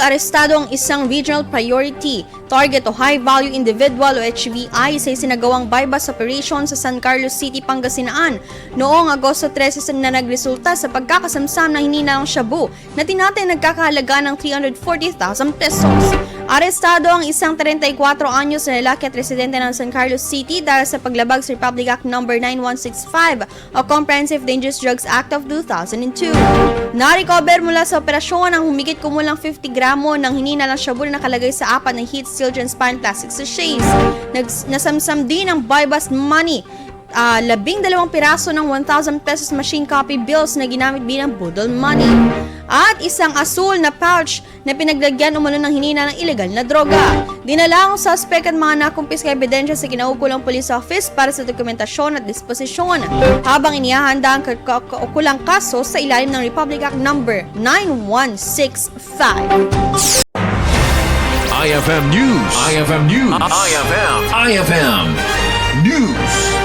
Arestado ang isang regional priority, target o high-value individual o HVI sa isinagawang bypass operation sa San Carlos City, Pangasinan noong Agosto 13 na nagresulta sa pagkakasamsam ng hinihinang Shabu na tinatay nagkakahalaga ng 340,000 pesos. Arestado ang isang 34 anyos na lalaki at residente ng San Carlos City dahil sa paglabag sa Republic Act No. 9165 o Comprehensive Dangerous Drugs Act of 2002. Na-recover mula sa operasyon ang humigit kumulang 50 gramo ng hinihinalang Shabu na nakalagay sa apat na heat sealed transparent plastic sachets. Nasamsam din ang bypass money, 12 piraso ng 1,000 pesos machine copy bills na ginamit bilang budol money. At isang asul na pouch na pinaglagyan umano ng hinina ng ilegal na droga. Dinala ang suspect at mga nakumpiska ebidensya sa kinaukulang police office para sa dokumentasyon at disposisyon habang inihahanda ang kaukulang kaso sa ilalim ng Republic Act No. 9165. IFM News. IFM News. IFM News.